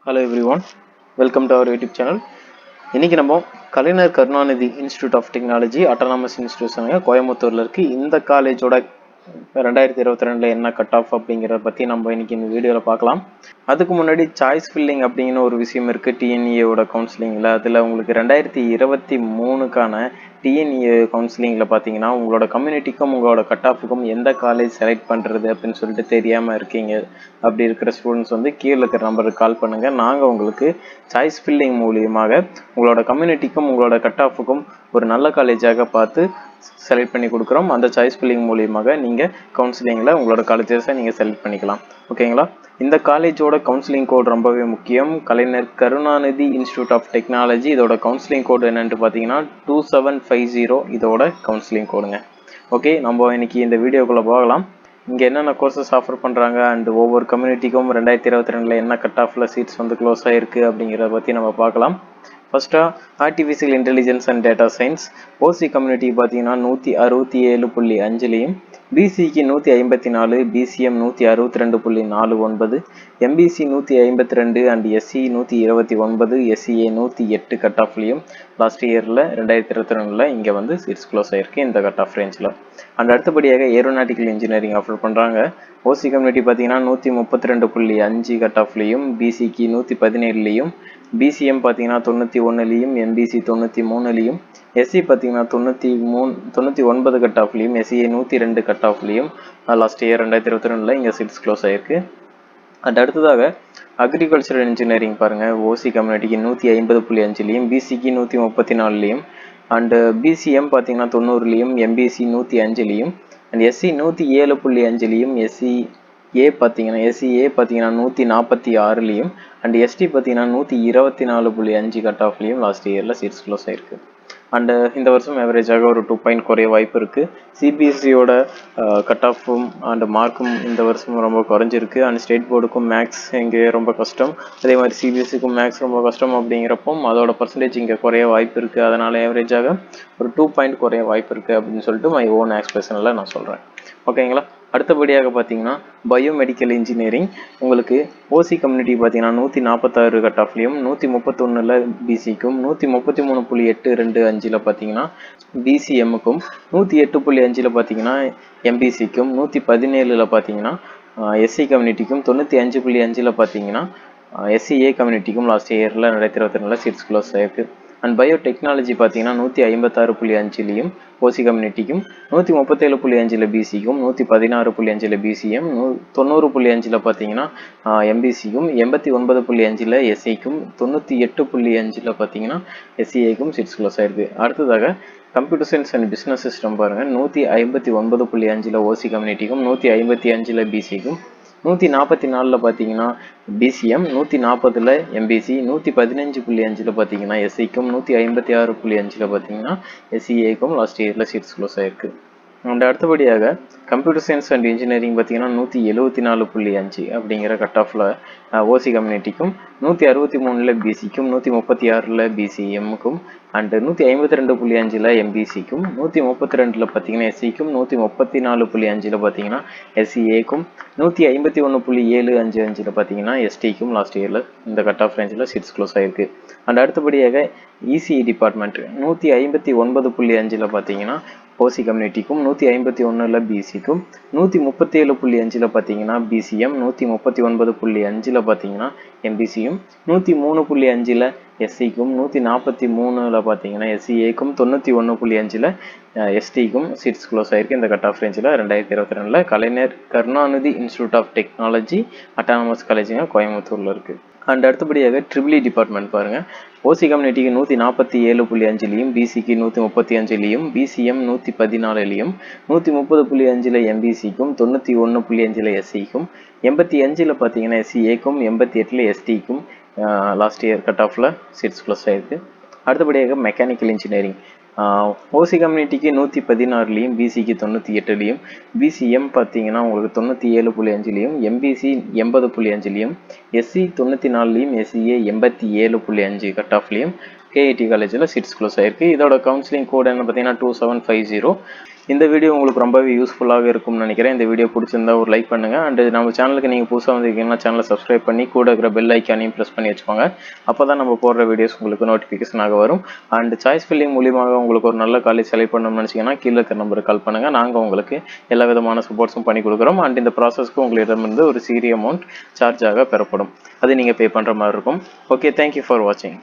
Hello everyone, welcome to our YouTube channel. இன்னைக்கு நம்ம Kalaignar Karunanidhi institute of technology autonomous institution கோயம்புத்தூர்ல இருக்கு. இந்த காலேஜோட 2022 என்ன கட் ஆஃப் அப்படிங்கிறத பற்றி நம்ம இன்னைக்கு இந்த வீடியோவில் பார்க்கலாம். அதுக்கு முன்னாடி சாய்ஸ் ஃபில்லிங் அப்படிங்கிற ஒரு விஷயம் இருக்குது டிஎன்இஏவோட கவுன்சிலிங்கில். அதில் உங்களுக்கு 2023க்கான டிஎன்இஏ கவுன்சிலிங்கில் பார்த்தீங்கன்னா உங்களோட கம்யூனிட்டிக்கும் உங்களோட கட் ஆஃபுக்கும் எந்த காலேஜ் செலக்ட் பண்ணுறது அப்படின்னு சொல்லிட்டு தெரியாமல் இருக்கீங்க. அப்படி இருக்கிற ஸ்டூடெண்ட்ஸ் வந்து கீழே இருக்கிற நம்பருக்கு கால் பண்ணுங்கள். நாங்கள் உங்களுக்கு சாய்ஸ் ஃபில்லிங் மூலியமாக உங்களோட கம்யூனிட்டிக்கும் உங்களோட கட் ஆஃபுக்கும் ஒரு நல்ல காலேஜாக பார்த்து செலக்ட் பண்ணி கொடுக்குறோம். அந்த சாய்ஸ் ஃபில்லிங் மூலியமாக நீங்கள் கவுன்சிலிங்கில் உங்களோட காலேஜஸை நீங்கள் செலக்ட் பண்ணிக்கலாம். ஓகேங்களா? இந்த காலேஜோட கவுன்சிலிங் கோட் ரொம்பவே முக்கியம். கலைஞர் கருணாநிதி இன்ஸ்டிடியூட் ஆஃப் டெக்னாலஜி இதோட கவுன்சிலிங் கோடு என்னென்னு பார்த்தீங்கன்னா 2750 இதோட கவுன்சிலிங் கோடுங்க. ஓகே, நம்ம இன்னைக்கு இந்த வீடியோக்குள்ளே போகலாம். இங்கே என்னென்ன கோர்சஸ் ஆஃபர் பண்ணுறாங்க அண்ட் ஒவ்வொரு கம்யூனிட்டிக்கும் 2022 என்ன கட் ஆஃபில் சீட்ஸ் வந்து க்ளோஸ் ஆகிருக்கு அப்படிங்கிறத பற்றி நம்ம பார்க்கலாம். ஃபர்ஸ்ட்டாக artificial intelligence and data science OC community பார்த்தீங்கன்னா 167.5லையும், பிசிக்கு 154, BCM 162.49, MBC 152 and SC 129, SCA 108 cut ஆஃப்லையும் லாஸ்ட் இயரில் 2022 இங்கே வந்து சீட்ஸ் க்ளோஸ் ஆகிருக்கு இந்த கட் ஆஃப் ரேஞ்சில். அண்ட் அடுத்தபடியாக ஏரோநாட்டிக்கல் இன்ஜினியரிங் ஆஃபர் பண்ணுறாங்க. ஓசி கம்யூனிட்டி பார்த்தீங்கன்னா 132.5 கட் ஆஃப்லையும், பிசிக்கு 117லையும், பிசிஎம் பார்த்தீங்கன்னா 91லையும், எம்பிசி 93லையும், எஸ்சி பார்த்தீங்கன்னா 99 கட் ஆஃப்லையும், எஸ்சிஏ 102 கட் ஆஃப்லையும் லாஸ்ட் இயர் 2022 இங்கே சீட்ஸ் க்ளோஸ் ஆகிருக்கு. அண்ட் அடுத்ததாக அக்ரிகல்ச்சரல் இன்ஜினியரிங் பாருங்கள். ஓசி கம்யூனிட்டிக்கு 150.5லையும், பிசிக்கு 134லையும், அண்டு பிசிஎம் பார்த்தீங்கன்னா 90லையும், எம்பிசி 105லையும், அண்ட் எஸ்சி 107.5லையும், எஸ்சிஏ பார்த்தீங்கன்னா 146லையும், அண்ட் எஸ்டி பார்த்தீங்கன்னா 124.5 கட் ஆஃப்லையும் லாஸ்ட் இயரில் சீட்ஸ் க்ளோஸ் ஆகிருக்கு. அண்டு இந்த வருஷம் ஆவரேஜாக ஒரு 2 பாயிண்ட் குறைய வாய்ப்பு இருக்குது. சிபிஎஸ்சியோட கட் ஆஃபும் அண்ட் மார்க்கும் இந்த வருஷம் ரொம்ப குறைஞ்சிருக்கு. அண்ட் ஸ்டேட் போர்டுக்கும் மேக்ஸ் இங்கே ரொம்ப கஷ்டம், அதே மாதிரி சிபிஎஸ்சிக்கும் மேக்ஸ் ரொம்ப கஷ்டம். அப்படிங்கிறப்போ அதோட பர்சன்டேஜ் இங்கே குறைய வாய்ப்பு இருக்குது. அதனால் ஆவரேஜாக ஒரு 2 பாயிண்ட் குறைய வாய்ப்பு இருக்குது அப்படின்னு சொல்லிட்டு மை ஓன் எக்ஸ்பிரஷனில் நான் சொல்கிறேன். ஓகேங்களா? அடுத்தபடியாக பார்த்தீங்கன்னா பயோமெடிக்கல் இன்ஜினியரிங் உங்களுக்கு ஓசி கம்யூனிட்டி பார்த்தீங்கன்னா 146 கட் ஆஃப்லையும், 131 பிசிக்கும், 133.825 பார்த்தீங்கன்னா பிசிஎம்முக்கும், 108.5 பார்த்தீங்கன்னா எம்பிசிக்கும், 117 பார்த்தீங்கன்னா எஸ்சி கம்யூனிட்டிக்கும், 95.5 பார்த்தீங்கன்னா எஸ்சிஏ கம்யூனிட்டிக்கும் லாஸ்ட் இயரில் 2022 சீட்ஸ் க்ளோஸ் ஆகிருக்கு. அண்ட் பயோடெக்னாலஜி பார்த்தீங்கன்னா 156.5லையும் ஓசி கம்யூனிட்டிக்கும், 137.5 பிசிக்கும், 116.5 பிசிஎம், 90.5 பார்த்தீங்கன்னா எம்பிசிக்கும், 89.5 எஸ்சிக்கும், 98.5 பார்த்தீங்கன்னா எஸ்சிஏக்கும் சீட்ஸ் க்ளோஸ் ஆகிருக்கு. அடுத்ததாக computer science and business system பாருங்கள். 159.5 ஓசி கம்யூனிட்டிக்கும், 155 பிசிக்கும், 144 பார்த்தீங்கன்னா பிசிஎம், 140 எம்பிசி, 115.5 பார்த்தீங்கன்னா எஸ்சிக்கும், 156.5 பார்த்தீங்கன்னா எஸ்சிஏக்கும் லாஸ்ட் இயரில் சீட்ஸ் க்ளோஸ் ஆகிருக்கு. அண்ட் அடுத்தபடியாக கம்ப்யூட்டர் சயின்ஸ் அண்ட் இன்ஜினியரிங் பார்த்தீங்கன்னா 174.5 அப்படிங்கிற கட் ஆஃபில் ஓசி கம்யூனிட்டிக்கும், 163 பிசிக்கும், 136 பிசிஎம்முக்கும், அண்டு 152.5 எம்பிசிக்கும், 132 பார்த்தீங்கன்னா எஸ்சிக்கும், 134.5 பார்த்தீங்கன்னா எஸ்சிஏக்கும், 151.755 பார்த்தீங்கன்னா எஸ்டிக்கும் லாஸ்ட் இயரில் இந்த கட் ஆஃப் ரேஞ்சில் சீட்ஸ் க்ளோஸ் ஆகிருக்கு. அண்ட் அடுத்தபடியாக இசிஇ டிபார்ட்மெண்ட் 159.5 பார்த்தீங்கன்னா ஓசி கம்யூனிட்டிக்கும், 151 பிசிக்கும், 137.5 பார்த்தீங்கன்னா பிசிஎம், 139.5 பார்த்தீங்கன்னா எம்பிசியும், 103.5 எஸ்சிக்கும், 143 பார்த்தீங்கன்னா எஸ்சிஏக்கும், 91.5 எஸ்டிக்கும் சீட்ஸ் க்ளோஸ் ஆகிருக்கு இந்த கட் ஆஃப் ரேஞ்சில் 2022 Kalaignar Karunanidhi institute of technology autonomous காலேஜுங்க கோயம்புத்தூரில் இருக்குது. அண்ட் அடுத்தபடியாக ட்ரிபிள் டிபார்ட்மெண்ட் பாருங்கள். ஓசி கம்யூனிட்டிக்கு 147.5லையும், பிசிக்கு 135லையும், பிசிஎம் 114லையும், 130.5 எம்பிசிக்கும், 91.5 எஸ்சிக்கும், 85 பார்த்தீங்கன்னா எஸ்சிஏக்கும், 88 எஸ்டிக்கும் லாஸ்ட் இயர் கட் ஆஃபில் சீட்ஸ் க்ளோஸ் ஆகிருக்கு. அடுத்தபடியாக மெக்கானிக்கல் இன்ஜினியரிங் ஓசி கம்யூனிட்டிக்கு 116லையும், பிசிக்கு 98லையும், பிசிஎம் பார்த்தீங்கன்னா உங்களுக்கு 97.5லையும், எம்பிசி 80.5லையும், எஸ்சி 94லையும், எஸ்சிஏ 87.5 கட் ஆஃப்லையும் கேஐடி காலேஜில் சீட்ஸ் க்ளோஸ் ஆகிருக்கு. இதோட கவுன்சிலிங் கோட் என்ன பார்த்தீங்கன்னா 2750. இந்த வீடியோ உங்களுக்கு ரொம்பவே யூஸ்ஃபுல்லாக இருக்கும்னு நினைக்கிறேன். இந்த வீடியோ பிடிச்சிருந்தா ஒரு லைக் பண்ணுங்கள். அண்ட் நம்ம சேனலுக்கு நீங்கள் புதுசாக வந்திருக்கீங்கன்னா சேனலை சப்ஸ்கிரைப் பண்ணி கூட இருக்கிற பெல் ஐக்கானையும் ப்ரெஸ் பண்ணி வச்சுக்கோங்க. அப்போ தான் நம்ம போடுற வீடியோஸ் உங்களுக்கு நோட்டிஃபிகேஷனாக வரும். அண்ட் சாய்ஸ் ஃபில்லிங் மூலியமாக உங்களுக்கு ஒரு நல்ல காலேஜ் செலக்ட் பண்ணணும்னு நினச்சிங்கன்னா கீழே இருக்கிற நம்பருக்கு கால் பண்ணுங்கள். நாங்கள் உங்களுக்கு எல்லா விதமான சப்போர்ட்ஸும் பண்ணி கொடுக்குறோம். அண்ட் இந்த ப்ராசஸ்க்கு உங்களிடமிருந்து ஒரு சிறிய அமௌண்ட் சார்ஜாக பெறப்படும். அது நீங்கள் பே பண்ணுற மாதிரி இருக்கும். ஓகே, தேங்க்யூ ஃபார் வாட்சிங்.